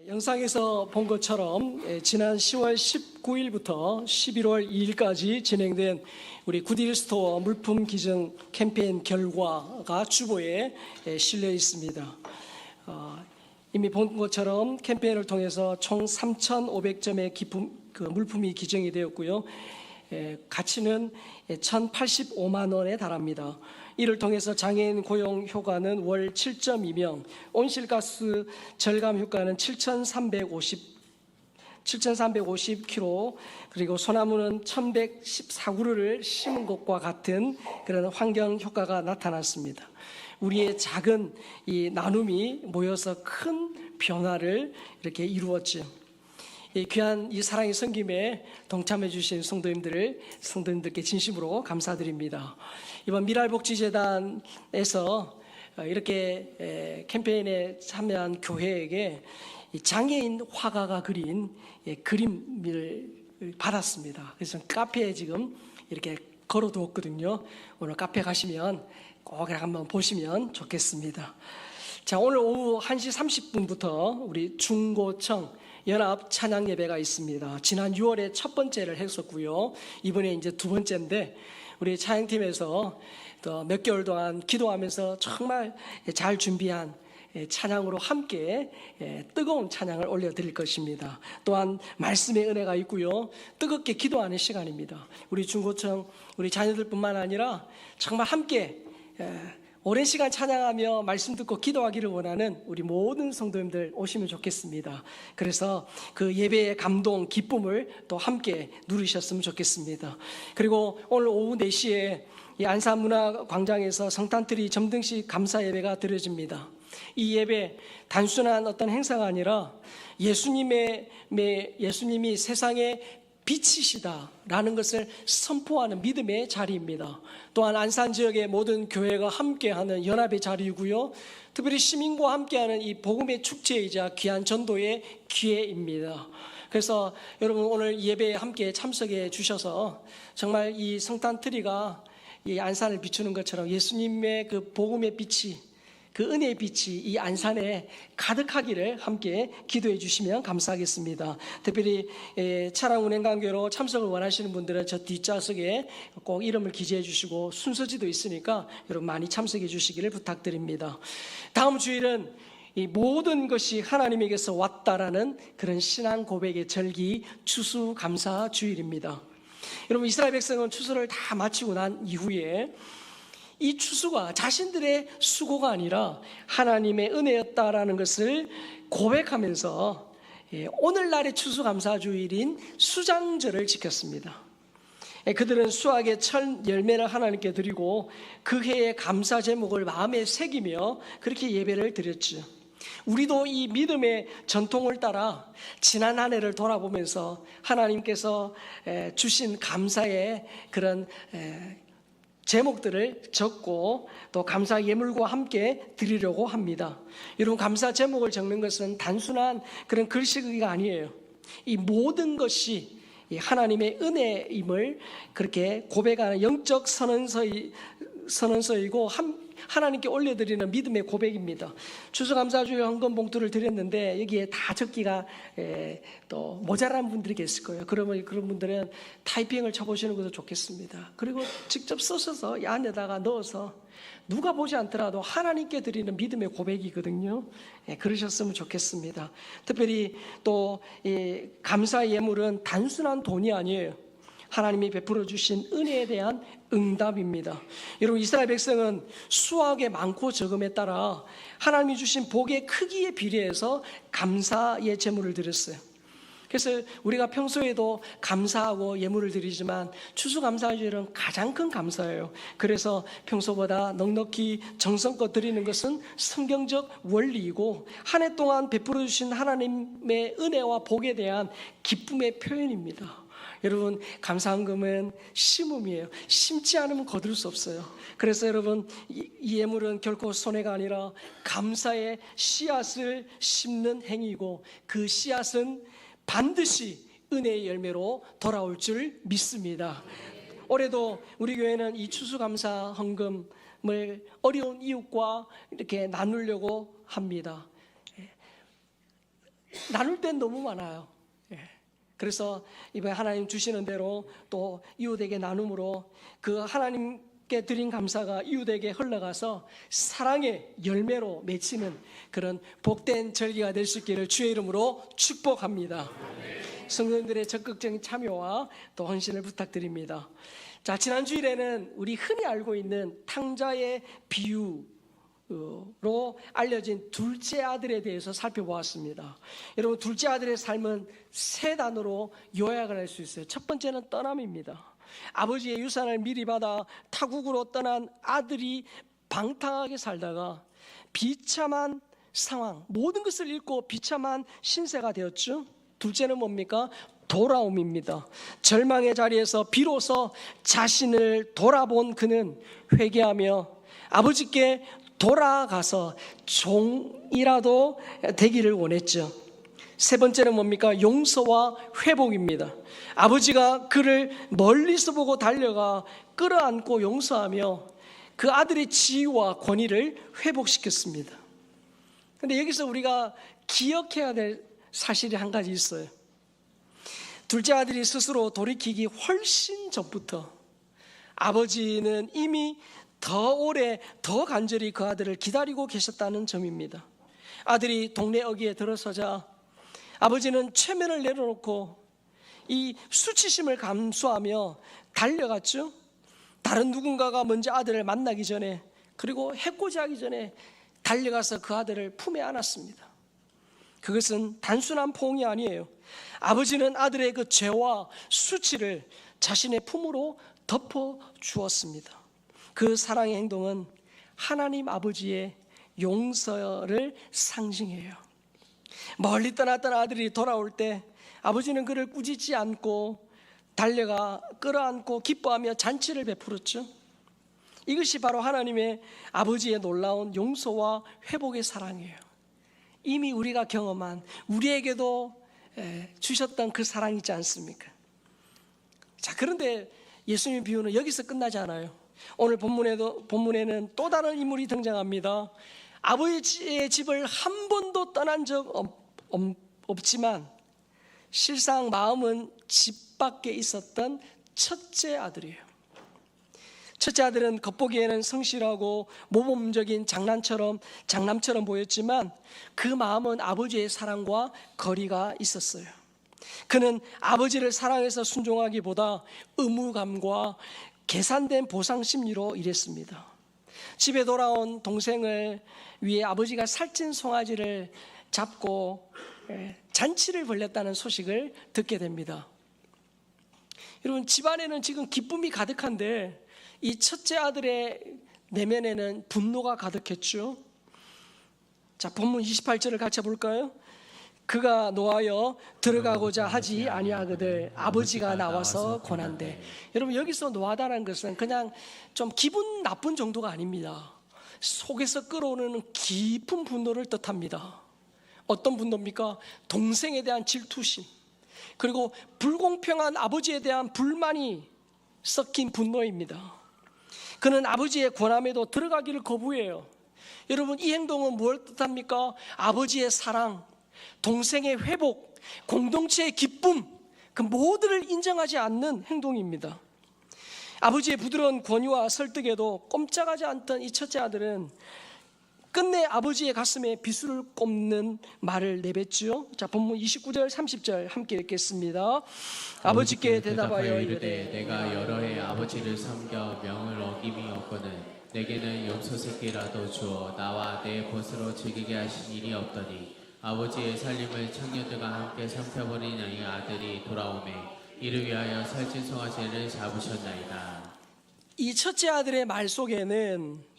영상에서 본 것처럼 지난 10월 19일부터 11월 2일까지 진행된 우리 굿힐스토어 물품 기증 캠페인 결과가 주보에 실려 있습니다. 이미 본 것처럼 캠페인을 통해서 총 3,500점의 물품이 기증이 되었고요. 가치는 1,085만 원에 달합니다. 이를 통해서 장애인 고용 효과는 월 7.2명, 온실가스 절감 효과는 7,350kg, 그리고 소나무는 1,114그루를 심은 것과 같은 그런 환경 효과가 나타났습니다. 우리의 작은 이 나눔이 모여서 큰 변화를 이렇게 이루었죠. 이 귀한 이 사랑의 섬김에 동참해 주신 성도님들께 진심으로 감사드립니다. 이번 미랄복지재단에서 이렇게 캠페인에 참여한 교회에게 장애인 화가가 그린 그림을 받았습니다. 그래서 카페에 지금 이렇게 걸어두었거든요. 오늘 카페 가시면 꼭 한번 보시면 좋겠습니다. 자, 오늘 오후 1시 30분부터 우리 중고청 연합 찬양 예배가 있습니다. 지난 6월에 첫 번째를 했었고요. 이번에 이제 두 번째인데 우리 찬양팀에서 또 몇 개월 동안 기도하면서 정말 잘 준비한 찬양으로 함께 뜨거운 찬양을 올려드릴 것입니다. 또한 말씀의 은혜가 있고요. 뜨겁게 기도하는 시간입니다. 우리 중고청 우리 자녀들뿐만 아니라 정말 함께 오랜 시간 찬양하며 말씀 듣고 기도하기를 원하는 우리 모든 성도님들 오시면 좋겠습니다. 그래서 그 예배의 감동, 기쁨을 또 함께 누리셨으면 좋겠습니다. 그리고 오늘 오후 4시에 이 안산문화광장에서 성탄트리 점등식 감사 예배가 드려집니다. 이 예배 단순한 어떤 행사가 아니라 예수님이 세상에 빛이시다라는 것을 선포하는 믿음의 자리입니다. 또한 안산 지역의 모든 교회가 함께하는 연합의 자리이고요. 특별히 시민과 함께하는 이 복음의 축제이자 귀한 전도의 기회입니다. 그래서 여러분 오늘 예배에 함께 참석해 주셔서 정말 이 성탄트리가 이 안산을 비추는 것처럼 예수님의 그 복음의 빛이, 그 은혜의 빛이 이 안산에 가득하기를 함께 기도해 주시면 감사하겠습니다. 특별히 차량운행관계로 참석을 원하시는 분들은 저 뒷좌석에 꼭 이름을 기재해 주시고 순서지도 있으니까 여러분 많이 참석해 주시기를 부탁드립니다. 다음 주일은 이 모든 것이 하나님에게서 왔다라는 그런 신앙 고백의 절기 추수감사 주일입니다. 여러분 이스라엘 백성은 추수를 다 마치고 난 이후에 이 추수가 자신들의 수고가 아니라 하나님의 은혜였다라는 것을 고백하면서 오늘날의 추수감사주일인 수장절을 지켰습니다. 그들은 수확의 첫 열매를 하나님께 드리고 그 해의 감사 제목을 마음에 새기며 그렇게 예배를 드렸죠. 우리도 이 믿음의 전통을 따라 지난 한 해를 돌아보면서 하나님께서 주신 감사의 그런 제목들을 적고 또 감사 예물과 함께 드리려고 합니다. 여러분 감사 제목을 적는 것은 단순한 그런 글씨가 아니에요. 이 모든 것이 하나님의 은혜임을 그렇게 고백하는 영적 선언서이고 하나님께 올려드리는 믿음의 고백입니다. 추수감사주일 헌금 봉투를 드렸는데 여기에 다 적기가 또 모자란 분들이 계실 거예요. 그러면 그런 분들은 타이핑을 쳐보시는 것도 좋겠습니다. 그리고 직접 써서 이 안에다가 넣어서 누가 보지 않더라도 하나님께 드리는 믿음의 고백이거든요. 그러셨으면 좋겠습니다. 특별히 또 이 감사 예물은 단순한 돈이 아니에요. 하나님이 베풀어 주신 은혜에 대한 응답입니다. 여러분 이스라엘 백성은 수확의 많고 적음에 따라 하나님이 주신 복의 크기에 비례해서 감사의 제물을 드렸어요. 그래서 우리가 평소에도 감사하고 예물을 드리지만 추수감사주일은 가장 큰 감사예요. 그래서 평소보다 넉넉히 정성껏 드리는 것은 성경적 원리이고 한 해 동안 베풀어 주신 하나님의 은혜와 복에 대한 기쁨의 표현입니다. 여러분 감사헌금은 심음이에요. 심지 않으면 거둘 수 없어요. 그래서 여러분 이 예물은 결코 손해가 아니라 감사의 씨앗을 심는 행위이고 그 씨앗은 반드시 은혜의 열매로 돌아올 줄 믿습니다. 올해도 우리 교회는 이 추수감사 헌금을 어려운 이웃과 이렇게 나누려고 합니다. 나눌 땐 너무 많아요. 예. 그래서 이번에 하나님 주시는 대로 또 이웃에게 나눔으로 그 하나님께 드린 감사가 이웃에게 흘러가서 사랑의 열매로 맺히는 그런 복된 절기가 될 수 있기를 주의 이름으로 축복합니다. 성도님들의 적극적인 참여와 또 헌신을 부탁드립니다. 자, 지난 주일에는 우리 흔히 알고 있는 탕자의 비유로 알려진 둘째 아들에 대해서 살펴보았습니다. 여러분, 둘째 아들의 삶은 세 단어로 요약을 할 수 있어요. 첫 번째는 떠남입니다. 아버지의 유산을 미리 받아 타국으로 떠난 아들이 방탕하게 살다가 비참한 상황, 모든 것을 잃고 비참한 신세가 되었죠. 둘째는 뭡니까? 돌아옴입니다. 절망의 자리에서 비로소 자신을 돌아본 그는 회개하며 아버지께 돌아가서 종이라도 되기를 원했죠. 세 번째는 뭡니까? 용서와 회복입니다. 아버지가 그를 멀리서 보고 달려가 끌어안고 용서하며 그 아들의 지위와 권위를 회복시켰습니다. 그런데 여기서 우리가 기억해야 될 사실이 한 가지 있어요. 둘째 아들이 스스로 돌이키기 훨씬 전부터 아버지는 이미 더 오래 더 간절히 그 아들을 기다리고 계셨다는 점입니다. 아들이 동네 어귀에 들어서자 아버지는 최면을 내려놓고 이 수치심을 감수하며 달려갔죠. 다른 누군가가 먼저 아들을 만나기 전에, 그리고 해코지하기 전에 달려가서 그 아들을 품에 안았습니다. 그것은 단순한 포옹이 아니에요. 아버지는 아들의 그 죄와 수치를 자신의 품으로 덮어 주었습니다. 그 사랑의 행동은 하나님 아버지의 용서를 상징해요. 멀리 떠났던 아들이 돌아올 때 아버지는 그를 꾸짖지 않고 달려가 끌어안고 기뻐하며 잔치를 베풀었죠. 이것이 바로 하나님의 아버지의 놀라운 용서와 회복의 사랑이에요. 이미 우리가 경험한, 우리에게도 주셨던 그 사랑이지 않습니까? 자, 그런데 예수님의 비유는 여기서 끝나지 않아요. 오늘 본문에는 또 다른 인물이 등장합니다. 아버지의 집을 한 번도 떠난 적 없지만 실상 마음은 집 밖에 있었던 첫째 아들이에요. 첫째 아들은 겉보기에는 성실하고 모범적인 장남처럼 보였지만 그 마음은 아버지의 사랑과 거리가 있었어요. 그는 아버지를 사랑해서 순종하기보다 의무감과 계산된 보상 심리로 일했습니다. 집에 돌아온 동생을 위해 아버지가 살찐 송아지를 잡고 잔치를 벌였다는 소식을 듣게 됩니다. 여러분, 집안에는 지금 기쁨이 가득한데 이 첫째 아들의 내면에는 분노가 가득했죠. 자, 본문 28절을 같이 볼까요? 그가 노하여 들어가고자 하지 아니하거든 아버지가 나와서 권한대. 여러분, 여기서 노하다는 것은 그냥 좀 기분 나쁜 정도가 아닙니다. 속에서 끌어오는 깊은 분노를 뜻합니다. 어떤 분노입니까? 동생에 대한 질투심, 그리고 불공평한 아버지에 대한 불만이 섞인 분노입니다. 그는 아버지의 권함에도 들어가기를 거부해요. 여러분, 이 행동은 뭘 뜻합니까? 아버지의 사랑, 동생의 회복, 공동체의 기쁨, 그 모두를 인정하지 않는 행동입니다. 아버지의 부드러운 권유와 설득에도 꼼짝하지 않던 이 첫째 아들은 끝내 아버지의 가슴에 비수를 꼽는 말을 내뱉죠. 자, 본문 29절 30절 함께 읽겠습니다. 아버지께 대답하여 이르되 내가 여러 해 아버지를 섬겨 명을 어김이 없거든 내게는 염소 새끼라도 주어 나와 내 벗으로 즐기게 하신 일이 없더니 아버지의 살림을 청년들과 함께 삼켜버린 이 아들이 돌아오매 이를 위하여 살찐 송아지를 잡으셨나이다. 이 첫째 아들의 말 속에는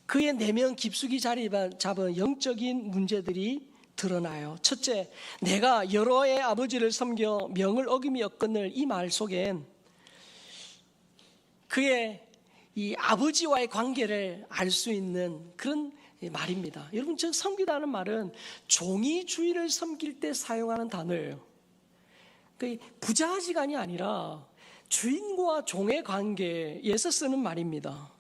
그의 내면 깊숙이 자리 잡은 영적인 문제들이 드러나요. 첫째, 내가 여러 해 아버지를 섬겨 명을 어김이 없거늘, 이 말 속엔 그의 이 아버지와의 관계를 알 수 있는 그런 말입니다. 여러분, 저 섬기다는 말은 종이 주인을 섬길 때 사용하는 단어예요. 그 부자지간이 아니라 주인과 종의 관계에서 쓰는 말입니다.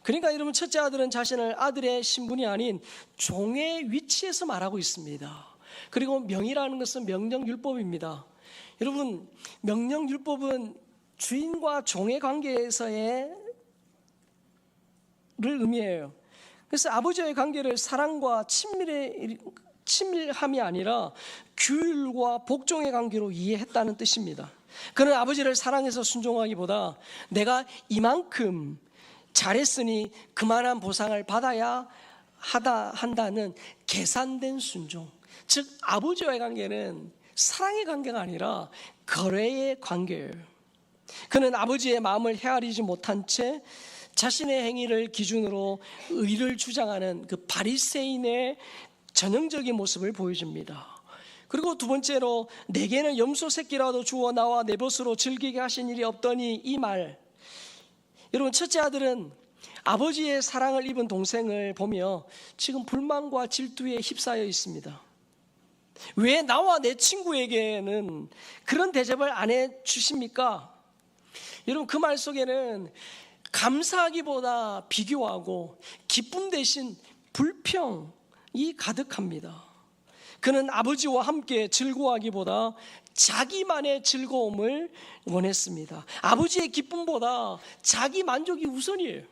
그러니까 여러분, 첫째 아들은 자신을 아들의 신분이 아닌 종의 위치에서 말하고 있습니다. 그리고 명이라는 것은 명령율법입니다. 여러분, 명령율법은 주인과 종의 관계에서의 를 의미해요. 그래서 아버지와의 관계를 사랑과 친밀함이 아니라 규율과 복종의 관계로 이해했다는 뜻입니다. 그는 아버지를 사랑해서 순종하기보다 내가 이만큼 잘했으니 그만한 보상을 받아야 한다는 계산된 순종, 즉 아버지와의 관계는 사랑의 관계가 아니라 거래의 관계예요. 그는 아버지의 마음을 헤아리지 못한 채 자신의 행위를 기준으로 의를 주장하는 그 바리새인의 전형적인 모습을 보여줍니다. 그리고 두 번째로, 내게는 염소 새끼라도 주어 나와 내 벗으로 즐기게 하신 일이 없더니, 이 말, 여러분, 첫째 아들은 아버지의 사랑을 입은 동생을 보며 지금 불만과 질투에 휩싸여 있습니다. 왜 나와 내 친구에게는 그런 대접을 안 해주십니까? 여러분, 그 말 속에는 감사하기보다 비교하고 기쁨 대신 불평이 가득합니다. 그는 아버지와 함께 즐거워하기보다 자기만의 즐거움을 원했습니다. 아버지의 기쁨보다 자기 만족이 우선이에요.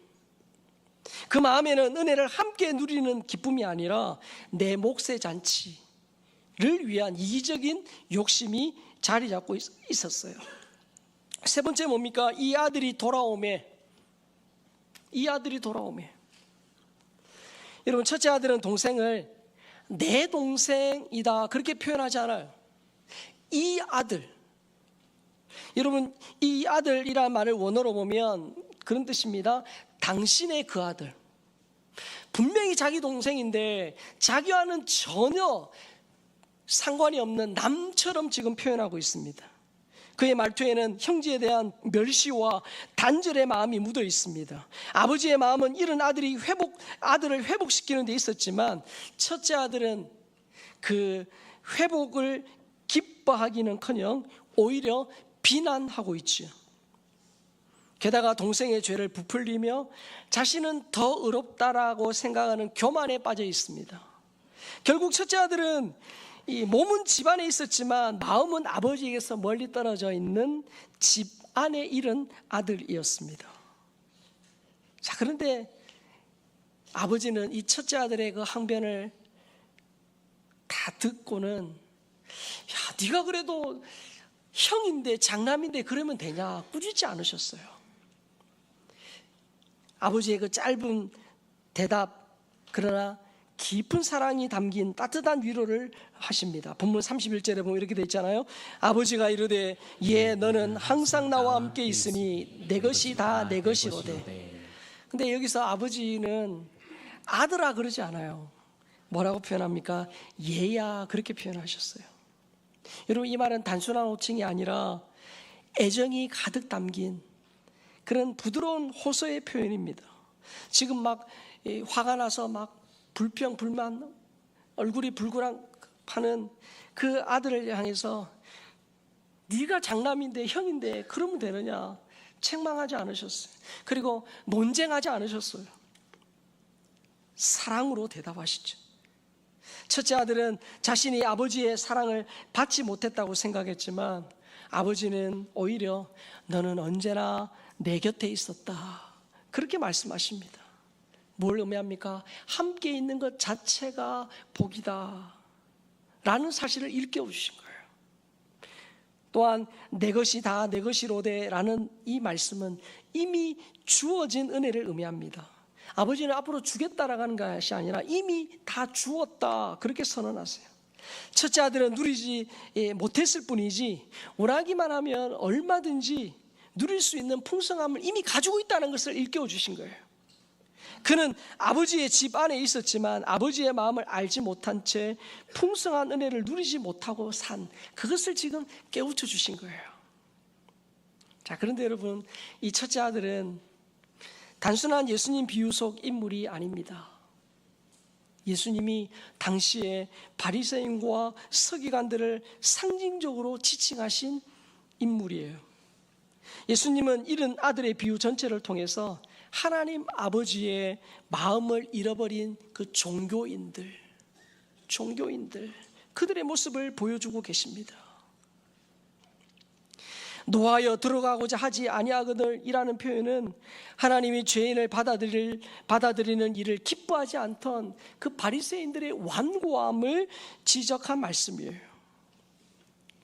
그 마음에는 은혜를 함께 누리는 기쁨이 아니라 내 몫의 잔치를 위한 이기적인 욕심이 자리 잡고 있었어요. 세 번째 뭡니까? 이 아들이 돌아오매. 여러분, 첫째 아들은 동생을 내 동생이다 그렇게 표현하지 않아요. 이 아들. 여러분, 이 아들이라는 말을 원어로 보면 그런 뜻입니다. 당신의 그 아들. 분명히 자기 동생인데 자기와는 전혀 상관이 없는 남처럼 지금 표현하고 있습니다. 그의 말투에는 형제에 대한 멸시와 단절의 마음이 묻어 있습니다. 아버지의 마음은 잃은 아들을 회복시키는 데 있었지만, 첫째 아들은 그 회복을 기뻐하기는커녕 오히려 비난하고 있죠. 게다가 동생의 죄를 부풀리며 자신은 더 의롭다라고 생각하는 교만에 빠져 있습니다. 결국 첫째 아들은 이 몸은 집 안에 있었지만 마음은 아버지에게서 멀리 떨어져 있는 집 안에 잃은 아들이었습니다. 자, 그런데 아버지는 이 첫째 아들의 그 항변을 다 듣고는, 야, 네가 그래도 형인데 장남인데 그러면 되냐, 꾸짖지 않으셨어요. 아버지의 그 짧은 대답, 그러나 깊은 사랑이 담긴 따뜻한 위로를 하십니다. 본문 31절에 보면 이렇게 되어 있잖아요. 아버지가 이르되 너는 항상 나와 함께 있으니 내 것이 다 내 것이로되. 근데 여기서 아버지는 아들아 그러지 않아요. 뭐라고 표현합니까? 얘야 그렇게 표현하셨어요. 여러분, 이 말은 단순한 호칭이 아니라 애정이 가득 담긴 그런 부드러운 호소의 표현입니다. 지금 막 화가 나서 막 불평, 불만, 얼굴이 불그락하는 그 아들을 향해서 네가 장남인데 형인데 그러면 되느냐, 책망하지 않으셨어요. 그리고 논쟁하지 않으셨어요. 사랑으로 대답하시죠. 첫째 아들은 자신이 아버지의 사랑을 받지 못했다고 생각했지만 아버지는 오히려 너는 언제나 내 곁에 있었다 그렇게 말씀하십니다. 뭘 의미합니까? 함께 있는 것 자체가 복이다 라는 사실을 일깨워 주신 거예요. 또한 내 것이 다 내 것이로되 라는 이 말씀은 이미 주어진 은혜를 의미합니다. 아버지는 앞으로 주겠다라는 것이 아니라 이미 다 주었다 그렇게 선언하세요. 첫째 아들은 누리지 못했을 뿐이지 원하기만 하면 얼마든지 누릴 수 있는 풍성함을 이미 가지고 있다는 것을 일깨워 주신 거예요. 그는 아버지의 집 안에 있었지만 아버지의 마음을 알지 못한 채 풍성한 은혜를 누리지 못하고 산 그것을 지금 깨우쳐 주신 거예요. 자, 그런데 여러분, 이 첫째 아들은 단순한 예수님 비유 속 인물이 아닙니다. 예수님이 당시에 바리새인과 서기관들을 상징적으로 지칭하신 인물이에요. 예수님은 잃은 아들의 비유 전체를 통해서 하나님 아버지의 마음을 잃어버린 그 종교인들, 그들의 모습을 보여주고 계십니다. 노하여 들어가고자 하지 아니하거늘이라는 표현은 하나님이 죄인을 받아들이는 일을 기뻐하지 않던 그 바리새인들의 완고함을 지적한 말씀이에요.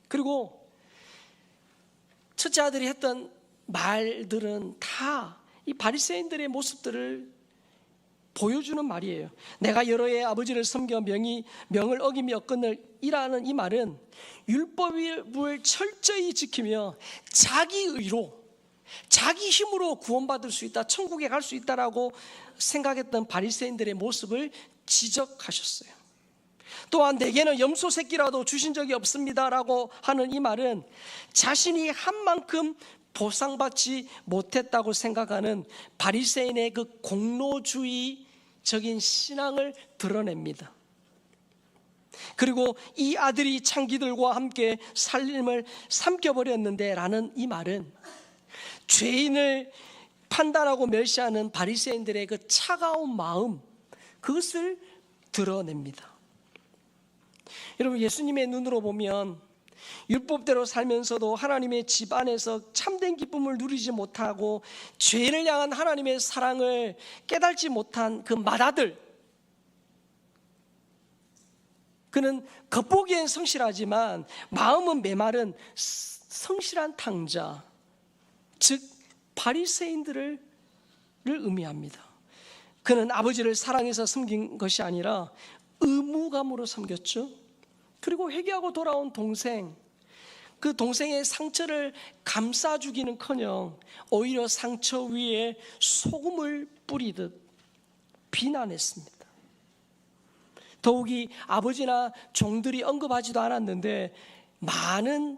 그리고 첫째 아들이 했던 말들은 다 이 바리새인들의 모습들을 보여주는 말이에요. 내가 여러 해 아버지를 섬겨 명을 어김이 없거늘이라는 이 말은 율법을 철저히 지키며 자기 의로, 자기 힘으로 구원받을 수 있다, 천국에 갈 수 있다라고 생각했던 바리새인들의 모습을 지적하셨어요. 또한 내게는 염소 새끼라도 주신 적이 없습니다라고 하는 이 말은 자신이 한 만큼 보상받지 못했다고 생각하는 바리새인의 그 공로주의적인 신앙을 드러냅니다. 그리고 이 아들이 창기들과 함께 살림을 삼켜버렸는데 라는 이 말은 죄인을 판단하고 멸시하는 바리새인들의 그 차가운 마음, 그것을 드러냅니다. 여러분, 예수님의 눈으로 보면 율법대로 살면서도 하나님의 집 안에서 참된 기쁨을 누리지 못하고 죄인을 향한 하나님의 사랑을 깨닫지 못한 그 맏아들, 그는 겉보기엔 성실하지만 마음은 메마른 성실한 탕자, 즉 바리새인들을 의미합니다. 그는 아버지를 사랑해서 섬긴 것이 아니라 의무감으로 섬겼죠. 그리고 회개하고 돌아온 동생, 그 동생의 상처를 감싸주기는커녕 오히려 상처 위에 소금을 뿌리듯 비난했습니다. 더욱이 아버지나 종들이 언급하지도 않았는데 많은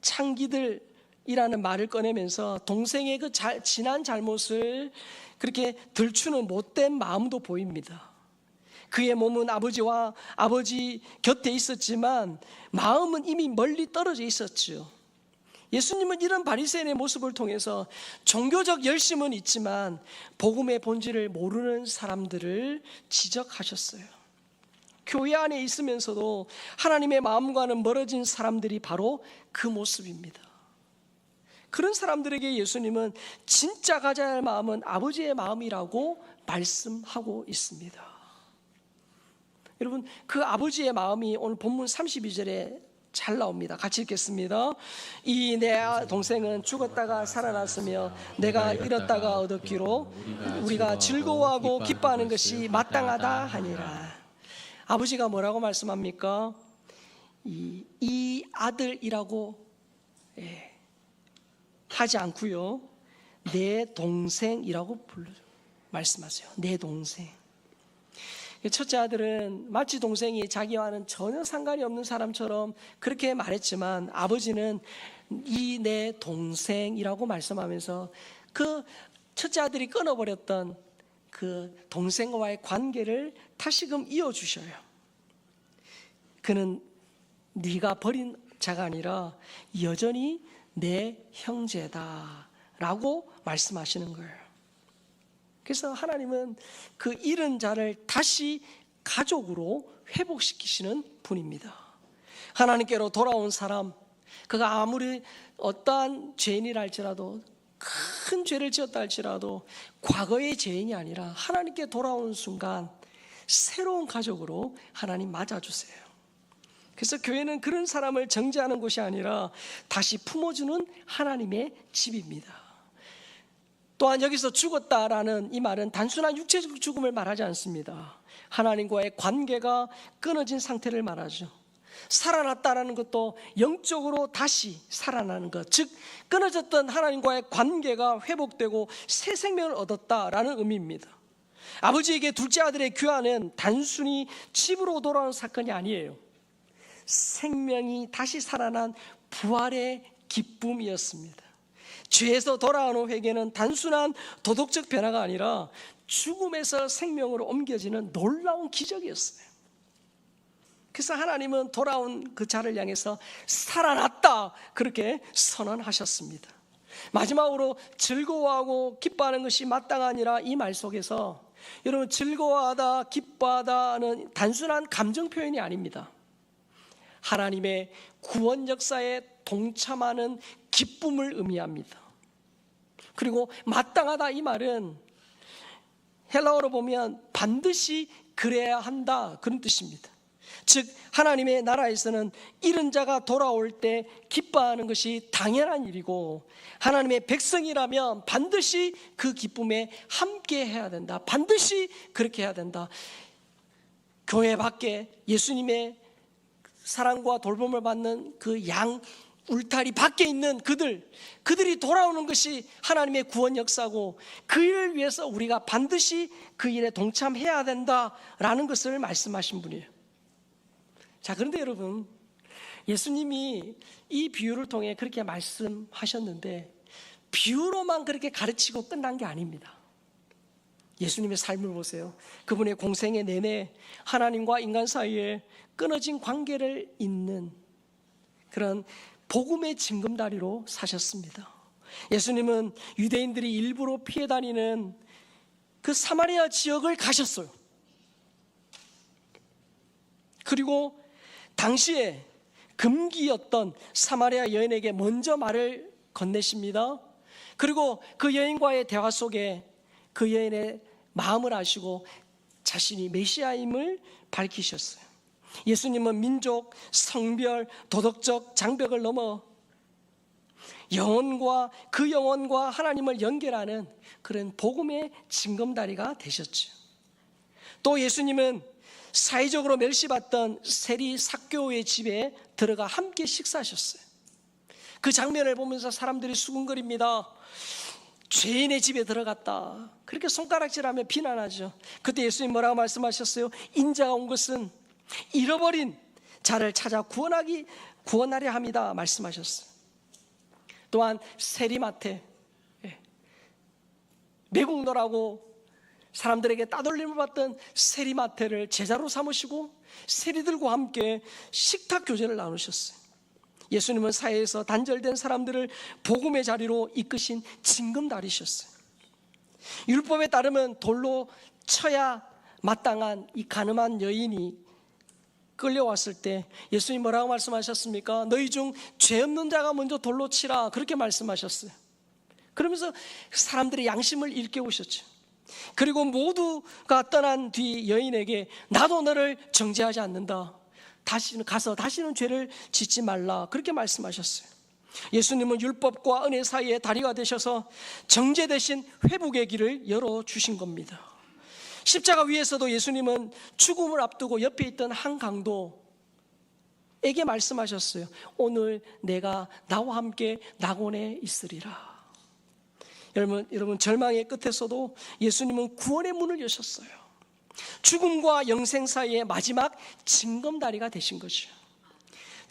창기들이라는 말을 꺼내면서 동생의 그 지난 잘못을 그렇게 들추는 못된 마음도 보입니다. 그의 몸은 아버지 곁에 있었지만 마음은 이미 멀리 떨어져 있었죠. 예수님은 이런 바리새인의 모습을 통해서 종교적 열심은 있지만 복음의 본질을 모르는 사람들을 지적하셨어요. 교회 안에 있으면서도 하나님의 마음과는 멀어진 사람들이 바로 그 모습입니다. 그런 사람들에게 예수님은 진짜 가져야 할 마음은 아버지의 마음이라고 말씀하고 있습니다. 여러분, 그 아버지의 마음이 오늘 본문 32절에 잘 나옵니다. 같이 읽겠습니다. 이 내 동생은 죽었다가 살아났으며 내가 잃었다가 얻었기로 우리가 즐거워하고 기뻐하는 것이 마땅하다 하니라. 아버지가 뭐라고 말씀합니까? 이 아들이라고 하지 않고요, 내 동생이라고 말씀하세요. 내 동생. 첫째 아들은 마치 동생이 자기와는 전혀 상관이 없는 사람처럼 그렇게 말했지만 아버지는 이 내 동생이라고 말씀하면서 그 첫째 아들이 끊어버렸던 그 동생과의 관계를 다시금 이어주셔요. 그는 네가 버린 자가 아니라 여전히 내 형제다라고 말씀하시는 거예요. 그래서 하나님은 그 잃은 자를 다시 가족으로 회복시키시는 분입니다. 하나님께로 돌아온 사람, 그가 아무리 어떠한 죄인이라 할지라도, 큰 죄를 지었다 할지라도 과거의 죄인이 아니라 하나님께 돌아오는 순간 새로운 가족으로 하나님 맞아주세요. 그래서 교회는 그런 사람을 정죄하는 곳이 아니라 다시 품어주는 하나님의 집입니다. 또한 여기서 죽었다라는 이 말은 단순한 육체적 죽음을 말하지 않습니다. 하나님과의 관계가 끊어진 상태를 말하죠. 살아났다라는 것도 영적으로 다시 살아나는 것, 즉 끊어졌던 하나님과의 관계가 회복되고 새 생명을 얻었다라는 의미입니다. 아버지에게 둘째 아들의 귀환은 단순히 집으로 돌아오는 사건이 아니에요. 생명이 다시 살아난 부활의 기쁨이었습니다. 죄에서 돌아오는 회개는 단순한 도덕적 변화가 아니라 죽음에서 생명으로 옮겨지는 놀라운 기적이었어요. 그래서 하나님은 돌아온 그 자를 향해서 살아났다 그렇게 선언하셨습니다. 마지막으로 즐거워하고 기뻐하는 것이 마땅하니라 이 말 속에서 여러분, 즐거워하다, 기뻐하다는 단순한 감정 표현이 아닙니다. 하나님의 구원 역사에 동참하는 기쁨을 의미합니다. 그리고 마땅하다 이 말은 헬라어로 보면 반드시 그래야 한다, 그런 뜻입니다. 즉 하나님의 나라에서는 잃은 자가 돌아올 때 기뻐하는 것이 당연한 일이고, 하나님의 백성이라면 반드시 그 기쁨에 함께 해야 된다, 반드시 그렇게 해야 된다. 교회 밖에 예수님의 사랑과 돌봄을 받는 그 양 울타리 밖에 있는 그들이 돌아오는 것이 하나님의 구원 역사고, 그 일을 위해서 우리가 반드시 그 일에 동참해야 된다라는 것을 말씀하신 분이에요. 자, 그런데 여러분, 예수님이 이 비유를 통해 그렇게 말씀하셨는데 비유로만 그렇게 가르치고 끝난 게 아닙니다. 예수님의 삶을 보세요. 그분의 공생애 내내 하나님과 인간 사이에 끊어진 관계를 잇는 그런 복음의 징검다리로 사셨습니다. 예수님은 유대인들이 일부러 피해 다니는 그 사마리아 지역을 가셨어요. 그리고 당시에 금기였던 사마리아 여인에게 먼저 말을 건네십니다. 그리고 그 여인과의 대화 속에 그 여인의 마음을 아시고 자신이 메시아임을 밝히셨어요. 예수님은 민족, 성별, 도덕적 장벽을 넘어 그 영혼과 하나님을 연결하는 그런 복음의 징검다리가 되셨죠. 또 예수님은 사회적으로 멸시받던 세리 삭개오의 집에 들어가 함께 식사하셨어요. 그 장면을 보면서 사람들이 수군거립니다. 죄인의 집에 들어갔다, 그렇게 손가락질하며 비난하죠. 그때 예수님 뭐라고 말씀하셨어요? 인자가 온 것은 잃어버린 자를 찾아 구원하려 합니다 말씀하셨어요. 또한 세리마태, 매국노라고 사람들에게 따돌림을 받던 세리마태를 제자로 삼으시고 세리들과 함께 식탁 교제를 나누셨어요. 예수님은 사회에서 단절된 사람들을 복음의 자리로 이끄신 징검다리셨어요. 율법에 따르면 돌로 쳐야 마땅한 이 가늠한 여인이 끌려왔을 때 예수님 뭐라고 말씀하셨습니까? 너희 중 죄 없는 자가 먼저 돌로 치라, 그렇게 말씀하셨어요. 그러면서 사람들의 양심을 일깨우셨죠. 그리고 모두가 떠난 뒤 여인에게 나도 너를 정죄하지 않는다, 다시는 죄를 짓지 말라, 그렇게 말씀하셨어요. 예수님은 율법과 은혜 사이에 다리가 되셔서 정죄 대신 회복의 길을 열어주신 겁니다. 십자가 위에서도 예수님은 죽음을 앞두고 옆에 있던 한 강도에게 말씀하셨어요. 오늘 내가 나와 함께 낙원에 있으리라. 여러분, 절망의 끝에서도 예수님은 구원의 문을 여셨어요. 죽음과 영생 사이의 마지막 징검다리가 되신 거죠.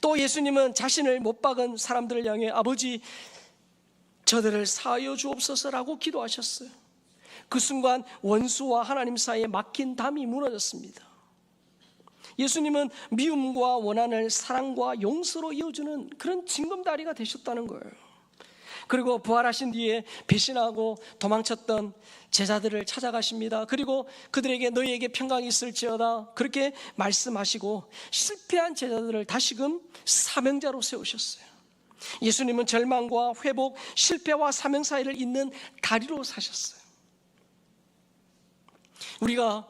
또 예수님은 자신을 못 박은 사람들을 향해 아버지, 저들을 사하여 주옵소서라고 기도하셨어요. 그 순간 원수와 하나님 사이에 막힌 담이 무너졌습니다. 예수님은 미움과 원한을 사랑과 용서로 이어주는 그런 징검다리가 되셨다는 거예요. 그리고 부활하신 뒤에 배신하고 도망쳤던 제자들을 찾아가십니다. 그리고 그들에게 너희에게 평강이 있을지어다, 그렇게 말씀하시고 실패한 제자들을 다시금 사명자로 세우셨어요. 예수님은 절망과 회복, 실패와 사명 사이를 잇는 다리로 사셨어요. 우리가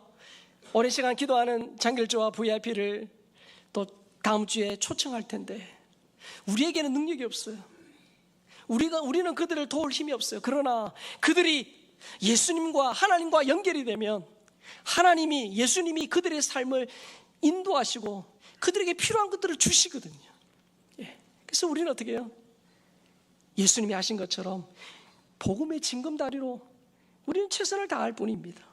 오랜 시간 기도하는 장결조와 VIP를 또 다음 주에 초청할 텐데 우리에게는 능력이 없어요. 우리는 그들을 도울 힘이 없어요. 그러나 그들이 예수님과 하나님과 연결이 되면 예수님이 그들의 삶을 인도하시고 그들에게 필요한 것들을 주시거든요. 그래서 우리는 어떻게 해요? 예수님이 하신 것처럼 복음의 징검다리로 우리는 최선을 다할 뿐입니다.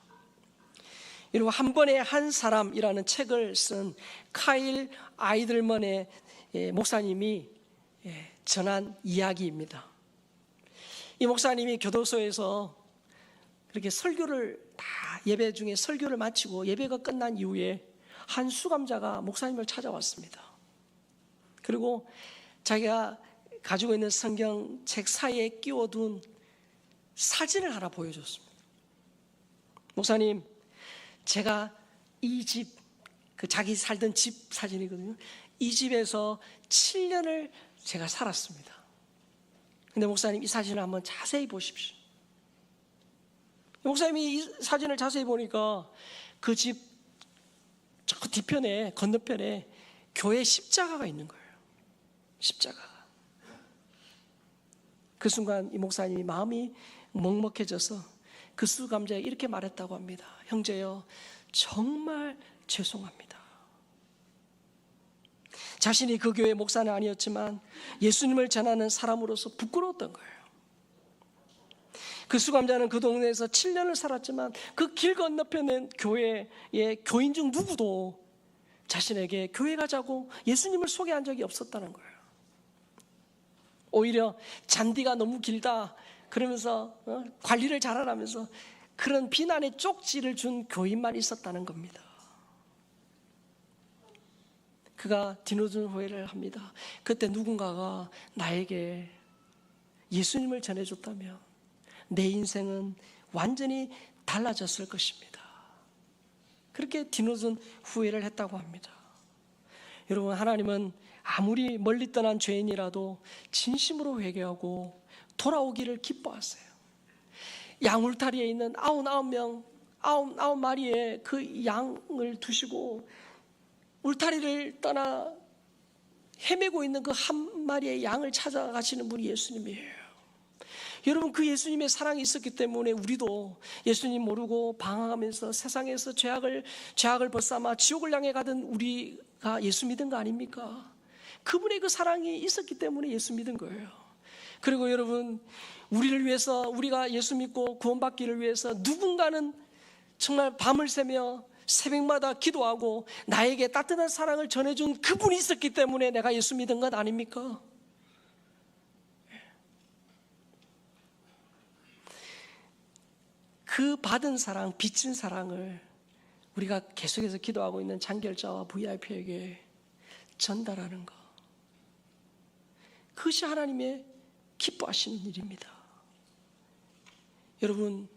그리고 한 번에 한 사람이라는 책을 쓴 카일 아이들먼의 목사님이 전한 이야기입니다. 이 목사님이 교도소에서 그렇게 설교를 다 예배 중에 설교를 마치고 예배가 끝난 이후에 한 수감자가 목사님을 찾아왔습니다. 그리고 자기가 가지고 있는 성경책 사이에 끼워둔 사진을 하나 보여줬습니다. 목사님, 제가 이 집, 자기 살던 집 사진이거든요. 이 집에서 7년을 제가 살았습니다. 근데 목사님, 이 사진을 한번 자세히 보십시오. 목사님이 이 사진을 자세히 보니까 그 집 저 뒤편에, 건너편에 교회 십자가가 있는 거예요. 십자가가. 그 순간 이 목사님이 마음이 먹먹해져서 그 수감자에 이렇게 말했다고 합니다. 형제여, 정말 죄송합니다. 자신이 그 교회 목사는 아니었지만 예수님을 전하는 사람으로서 부끄러웠던 거예요. 그 수감자는 그 동네에서 7년을 살았지만 그 길 건너편에 교회의 교인 중 누구도 자신에게 교회 가자고 예수님을 소개한 적이 없었다는 거예요. 오히려 잔디가 너무 길다 그러면서 관리를 잘하라면서 그런 비난의 쪽지를 준 교인만 있었다는 겁니다. 그가 뒤늦은 후회를 합니다. 그때 누군가가 나에게 예수님을 전해줬다면 내 인생은 완전히 달라졌을 것입니다. 그렇게 뒤늦은 후회를 했다고 합니다. 여러분, 하나님은 아무리 멀리 떠난 죄인이라도 진심으로 회개하고 돌아오기를 기뻐하세요. 양울타리에 있는 99마리의 그 양을 두시고 울타리를 떠나 헤매고 있는 그 한 마리의 양을 찾아가시는 분이 예수님이에요. 여러분, 그 예수님의 사랑이 있었기 때문에 우리도 예수님 모르고 방황하면서 세상에서 죄악을 벗삼아 지옥을 향해 가던 우리가 예수 믿은 거 아닙니까? 그분의 그 사랑이 있었기 때문에 예수 믿은 거예요. 그리고 여러분, 우리를 위해서, 우리가 예수 믿고 구원받기를 위해서 누군가는 정말 밤을 새며 새벽마다 기도하고 나에게 따뜻한 사랑을 전해준 그분이 있었기 때문에 내가 예수 믿은 것 아닙니까? 그 받은 사랑, 빚진 사랑을 우리가 계속해서 기도하고 있는 장결자와 VIP에게 전달하는 것, 그것이 하나님의 기뻐하시는 일입니다. 여러분,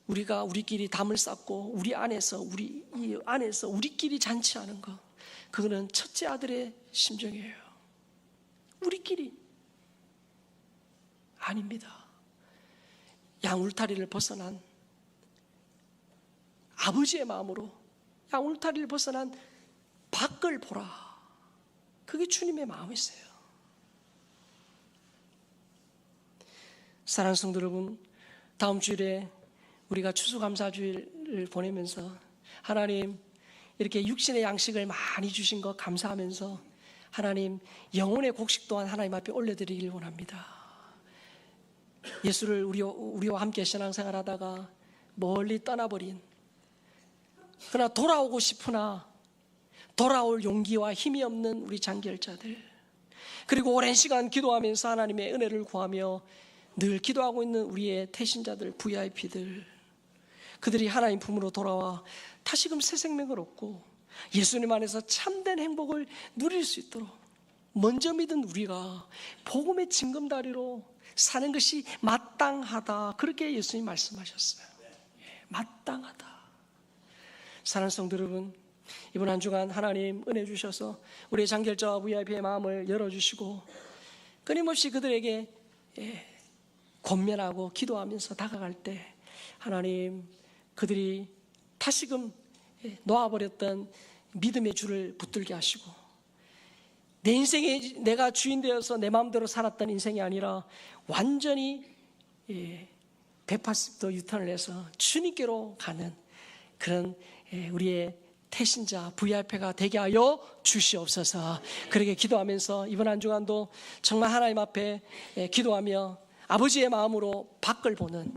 우리가 우리끼리 담을 쌓고 우리 안에서 우리끼리 잔치하는 것, 그거는 첫째 아들의 심정이에요. 우리끼리 아닙니다. 양울타리를 벗어난 아버지의 마음으로 양울타리를 벗어난 밖을 보라. 그게 주님의 마음이세요. 사랑하는 성도 여러분, 다음 주일에 우리가 추수감사주일을 보내면서 하나님 이렇게 육신의 양식을 많이 주신 것 감사하면서 하나님 영혼의 곡식 또한 하나님 앞에 올려드리길 원합니다. 예수를 우리와 함께 신앙생활하다가 멀리 떠나버린, 그러나 돌아오고 싶으나 돌아올 용기와 힘이 없는 우리 장결자들, 그리고 오랜 시간 기도하면서 하나님의 은혜를 구하며 늘 기도하고 있는 우리의 태신자들, VIP들, 그들이 하나님 품으로 돌아와 다시금 새 생명을 얻고 예수님 안에서 참된 행복을 누릴 수 있도록 먼저 믿은 우리가 복음의 징검다리로 사는 것이 마땅하다, 그렇게 예수님 말씀하셨어요. 마땅하다. 사랑하는 성도 여러분, 이번 한 주간 하나님 은혜 주셔서 우리의 장결자와 VIP의 마음을 열어주시고 끊임없이 그들에게 권면하고 기도하면서 다가갈 때 하나님, 그들이 다시금 놓아버렸던 믿음의 줄을 붙들게 하시고 내 인생에 내가 주인 되어서 내 마음대로 살았던 인생이 아니라 완전히 180도 유턴을 해서 주님께로 가는 그런 우리의 태신자 VIP가 되게 하여 주시옵소서. 그렇게 기도하면서 이번 한 주간도 정말 하나님 앞에 기도하며 아버지의 마음으로 밖을 보는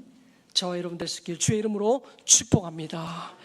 저와 여러분 되시길 주의 이름으로 축복합니다.